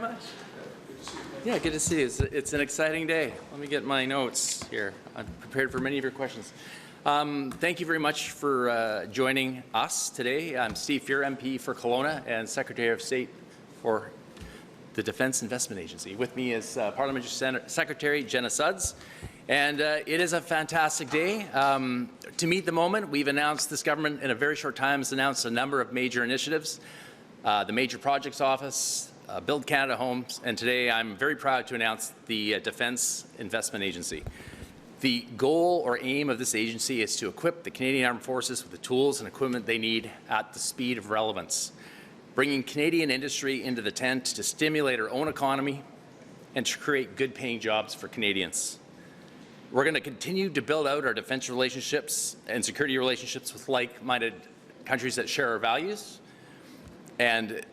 much. Yeah, good to see you. It's an exciting day. Let me get my notes here. I'm prepared for many of your questions. Thank you very much for joining us today. I'm Steve Fear, MP for Kelowna and Secretary of State for the Defence Investment Agency. With me is Parliamentary Secretary Jenna Sudds. And it is a fantastic day. To meet the moment, we've announced, this government in a very short time has announced a number of major initiatives. The Major Projects Office, Build Canada Homes, and today I'm very proud to announce the Defence Investment Agency. The goal or aim of this agency is to equip the Canadian Armed Forces with the tools and equipment they need at the speed of relevance, bringing Canadian industry into the tent to stimulate our own economy and to create good-paying jobs for Canadians. We're going to continue to build out our defence relationships and security relationships with like-minded countries that share our values. And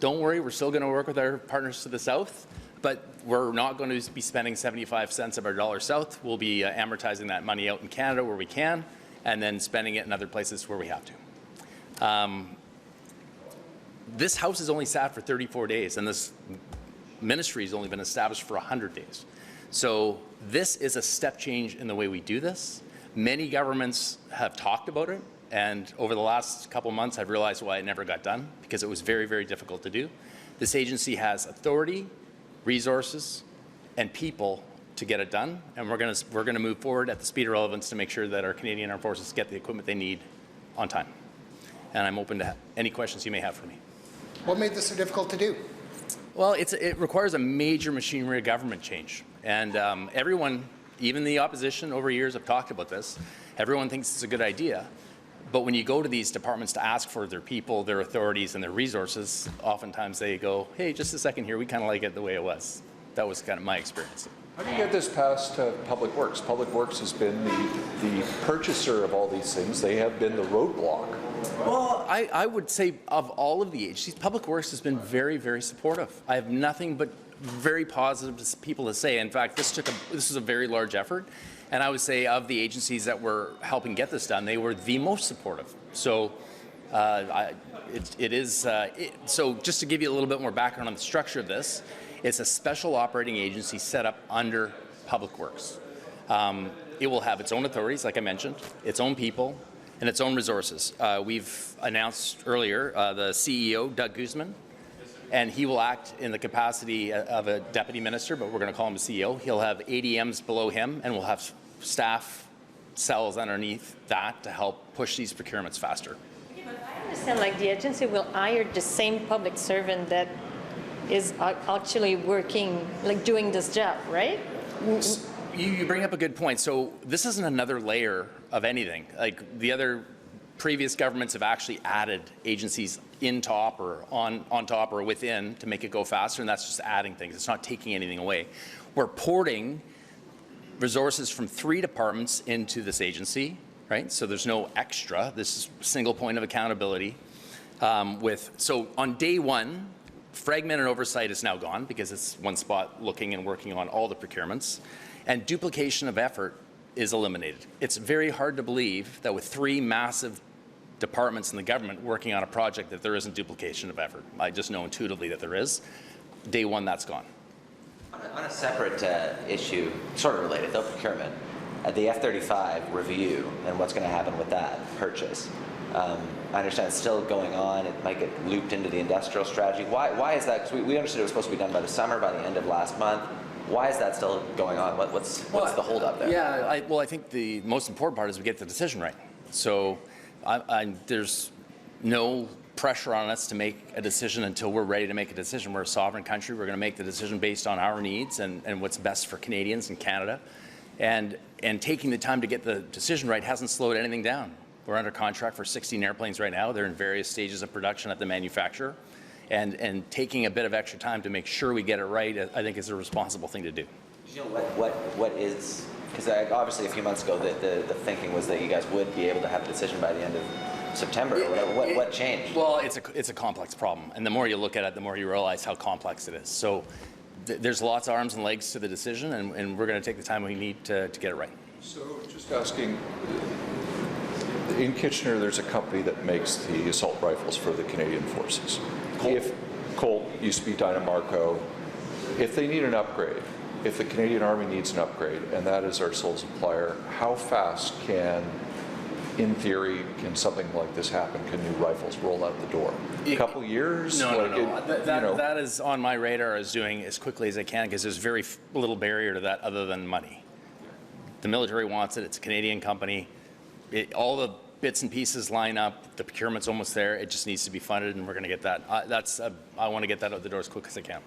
don't worry, we're still going to work with our partners to the south, but we're not going to be spending 75 cents of our dollar south. We'll be amortizing that money out in Canada where we can, and then spending it in other places where we have to. This House has only sat for 34 days, and this ministry has only been established for 100 days. So this is a step change in the way we do this. Many governments have talked about it, and over the last couple of months I've realized why it never got done, because it was very, very difficult to do. This agency has authority, resources, and people to get it done, and we're going to move forward at the speed of relevance to make sure that our Canadian Armed Forces get the equipment they need on time. And I'm open to any questions you may have for me. What made this so difficult to do? Well, it requires a major machinery of government change. And everyone, even the opposition over years have talked about this. Everyone thinks it's a good idea. But when you go to these departments to ask for their people, their authorities, and their resources, oftentimes they go, hey, just a second here, we kind of like it the way it was. That was kind of my experience. How do you get this past Public Works? Public Works has been the purchaser of all these things. They have been the roadblock. Well, I would say of all of the agencies, Public Works has been very, very supportive. I have nothing but very positive people to say. In fact, this was a very large effort, and I would say of the agencies that were helping get this done, they were the most supportive. So, so just to give you a little bit more background on the structure of this, it's a special operating agency set up under Public Works. It will have its own authorities, like I mentioned, its own people, and its own resources. We've announced earlier the CEO, Doug Guzman, and he will act in the capacity of a deputy minister, but we're going to call him a CEO. He'll have ADMs below him, and we'll have staff cells underneath that to help push these procurements faster. Yeah, but I understand, like, the agency will hire the same public servant that is actually working, like doing this job, right? You bring up a good point. So this isn't another layer of anything. Like the other previous governments have actually added agencies in top or on top or within to make it go faster, and that's just adding things. It's not taking anything away. We're porting resources from 3 departments into this agency, right? So there's no extra. This is single point of accountability. So on day one, fragmented oversight is now gone because it's one spot looking and working on all the procurements, and duplication of effort is eliminated. It's very hard to believe that with 3 massive departments in the government working on a project that there isn't duplication of effort. I just know intuitively that there is. Day one, that's gone. On a separate issue, sort of related though, procurement, the F-35 review and what's going to happen with that purchase. I understand it's still going on. It might get looped into the industrial strategy. Why is that? Because we understood it was supposed to be done by the summer, by the end of last month. Why is that still going on? What's the holdup there? Yeah, I think the most important part is we get the decision right. So there's no pressure on us to make a decision until we're ready to make a decision. We're a sovereign country. We're going to make the decision based on our needs and what's best for Canadians and Canada. And taking the time to get the decision right hasn't slowed anything down. We're under contract for 16 airplanes right now. They're in various stages of production at the manufacturer. And taking a bit of extra time to make sure we get it right, I think is a responsible thing to do. You know what is, because obviously a few months ago the thinking was that you guys would be able to have a decision by the end of September or whatever. What changed? Well, it's a complex problem, and the more you look at it, the more you realize how complex it is. So there's lots of arms and legs to the decision, and we're going to take the time we need to get it right. So just asking, in Kitchener, there's a company that makes the assault rifles for the Canadian Forces. Colt used to be Dynamarco. If they need an upgrade, if the Canadian Army needs an upgrade, and that is our sole supplier, how fast can, in theory, can something like this happen? Can new rifles roll out the door? A couple years? No. That is on my radar as doing as quickly as I can because there's very little barrier to that other than money. The military wants it. It's a Canadian company. All the bits and pieces line up. The procurement's almost there. It just needs to be funded, and we're going to get that. I want to get that out the door as quick as I can.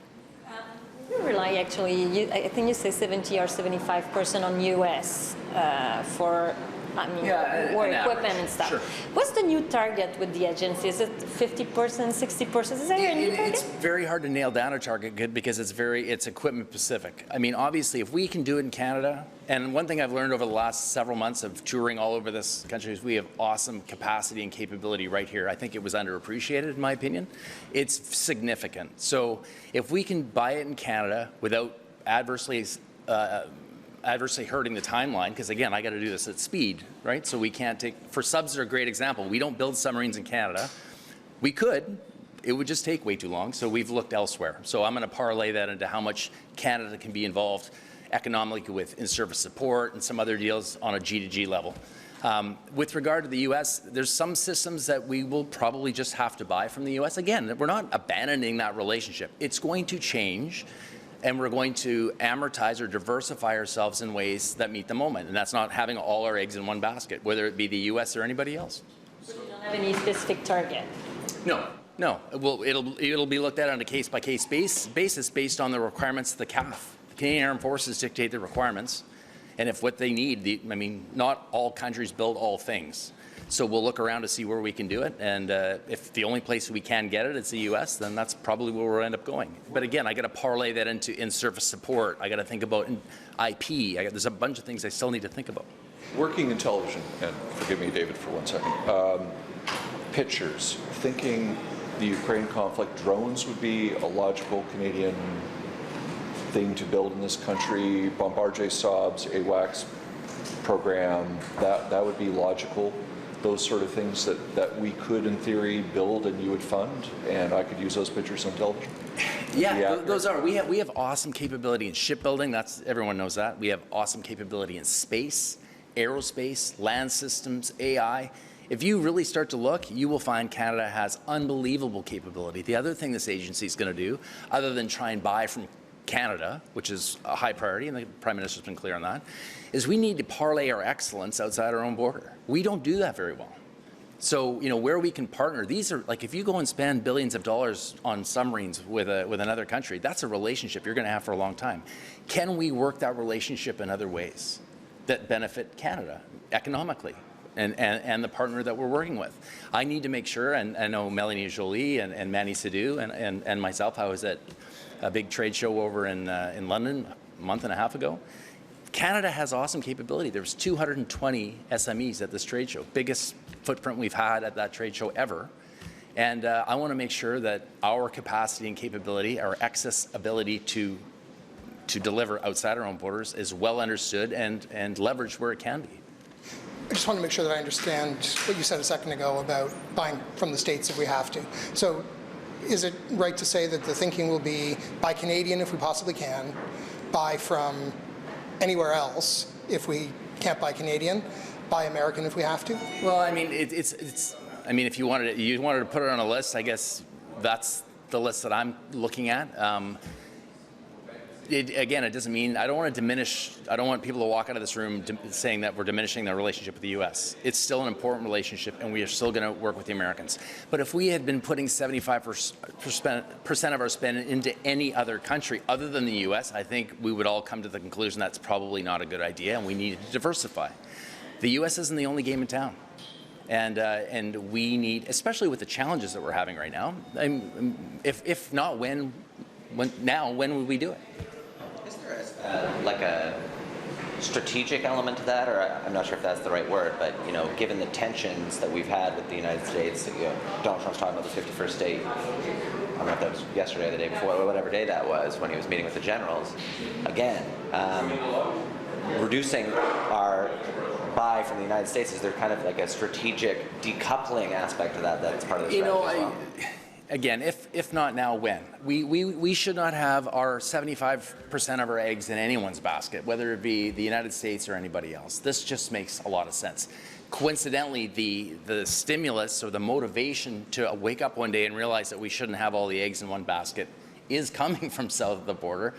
You rely actually, I think you say 70 or 75% on U.S. For war equipment and stuff. Sure. What's the new target with the agency? Is it 50%, 60%? Is there a new target? It's very hard to nail down a target good because it's equipment specific. I mean, obviously, if we can do it in Canada, and one thing I've learned over the last several months of touring all over this country is we have awesome capacity and capability right here. I think it was underappreciated, in my opinion. It's significant. So if we can buy it in Canada without adversely hurting the timeline, because again, I got to do this at speed, right? So we can't for subs are a great example. We don't build submarines in Canada. We could, it would just take way too long. So we've looked elsewhere. So I'm going to parlay that into how much Canada can be involved economically with in-service support and some other deals on a G2G level. With regard to the U.S., there's some systems that we will probably just have to buy from the U.S. Again, we're not abandoning that relationship. It's going to change. And we're going to amortize or diversify ourselves in ways that meet the moment. And that's not having all our eggs in one basket, whether it be the U.S. or anybody else. So you don't have any specific target? No. Well, it'll be looked at on a case-by-case basis based on the requirements of the CAF. The Canadian Armed Forces dictate the requirements. And if what they need, not all countries build all things. So we'll look around to see where we can do it, and if the only place we can get it is the U.S., then that's probably where we'll end up going. But again, I got to parlay that into in-service support. I got to think about IP. There's a bunch of things I still need to think about. Working in television, and forgive me, David, for 1 second, pictures, thinking the Ukraine conflict, drones would be a logical Canadian thing to build in this country, Bombardier Saabs, AWACS program, that would be logical. Those sort of things that we could, in theory, build and you would fund, and I could use those pictures on television. Yeah, those are. We have awesome capability in shipbuilding. Everyone knows that. We have awesome capability in space, aerospace, land systems, AI. If you really start to look, you will find Canada has unbelievable capability. The other thing this agency is going to do, other than try and buy from Canada, which is a high priority, and the Prime Minister's been clear on that, is we need to parlay our excellence outside our own border. We don't do that very well. So, where we can partner, these are, like, if you go and spend billions of dollars on submarines with another country, that's a relationship you're going to have for a long time. Can we work that relationship in other ways that benefit Canada economically and the partner that we're working with? I need to make sure, and I know Melanie Joly and Manny Sidhu and myself, I was at a big trade show over in London a month and a half ago. Canada has awesome capability. There was 220 SMEs at this trade show, biggest footprint we've had at that trade show ever. And I want to make sure that our capacity and capability, our excess ability to deliver outside our own borders is well understood and leveraged where it can be. I just want to make sure that I understand what you said a second ago about buying from the States if we have to. So is it right to say that the thinking will be buy Canadian if we possibly can, buy from anywhere else if we can't buy Canadian, buy American if we have to? Well, if you wanted to put it on a list, I guess that's the list that I'm looking at. Again, it doesn't mean, I don't want people to walk out of this room saying that we're diminishing the relationship with the U.S. It's still an important relationship, and we are still going to work with the Americans. But if we had been putting 75% of our spend into any other country other than the U.S., I think we would all come to the conclusion that's probably not a good idea, and we need to diversify. The U.S. isn't the only game in town. And we need, especially with the challenges that we're having right now, if not when would we do it? Is there like a strategic element to that, or I'm not sure if that's the right word, but given the tensions that we've had with the United States, Donald Trump's talking about the 51st state. I don't know if that was yesterday or the day before, or whatever day that was, when he was meeting with the generals. Again, reducing our buy from the United States, is there kind of like a strategic decoupling aspect to that that's part of the strategy as well? again, if not now, when? We should not have our 75% of our eggs in anyone's basket, whether it be the United States or anybody else. This just makes a lot of sense. Coincidentally, the stimulus or the motivation to wake up one day and realize that we shouldn't have all the eggs in one basket is coming from south of the border,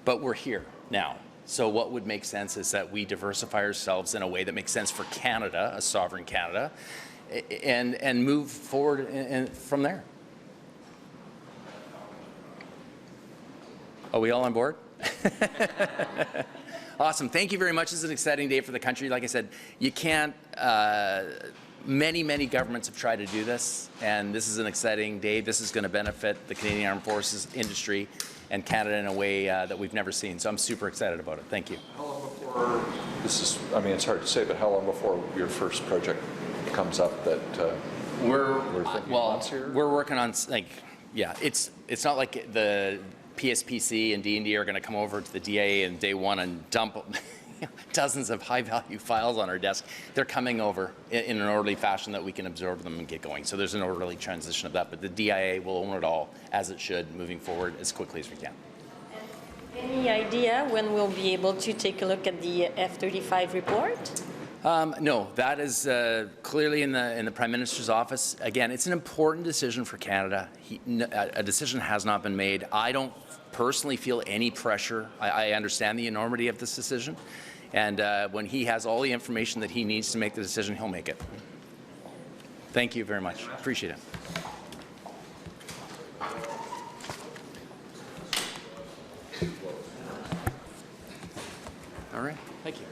but we're here now. So what would make sense is that we diversify ourselves in a way that makes sense for Canada, a sovereign Canada, and move forward from there. Are we all on board? Awesome. Thank you very much. This is an exciting day for the country. Like I said, you can't, many governments have tried to do this, and this is an exciting day. This is going to benefit the Canadian Armed Forces industry and Canada in a way that we've never seen. So I'm super excited about it. Thank you. How long before, this is, I mean, it's hard to say, but how long before your first project comes up that we're thinking months here? We're working on, like, yeah, it's not like the PSPC and D&D are going to come over to the DIA in day one and dump dozens of high-value files on our desk. They're coming over in an orderly fashion that we can absorb them and get going. So there's an orderly transition of that, but the DIA will own it all, as it should, moving forward as quickly as we can. Any idea when we'll be able to take a look at the F-35 report? No, that is clearly in the Prime Minister's office. Again, it's an important decision for Canada. A decision has not been made. I don't personally feel any pressure. I understand the enormity of this decision. And when he has all the information that he needs to make the decision, he'll make it. Thank you very much. Appreciate it. All right. Thank you.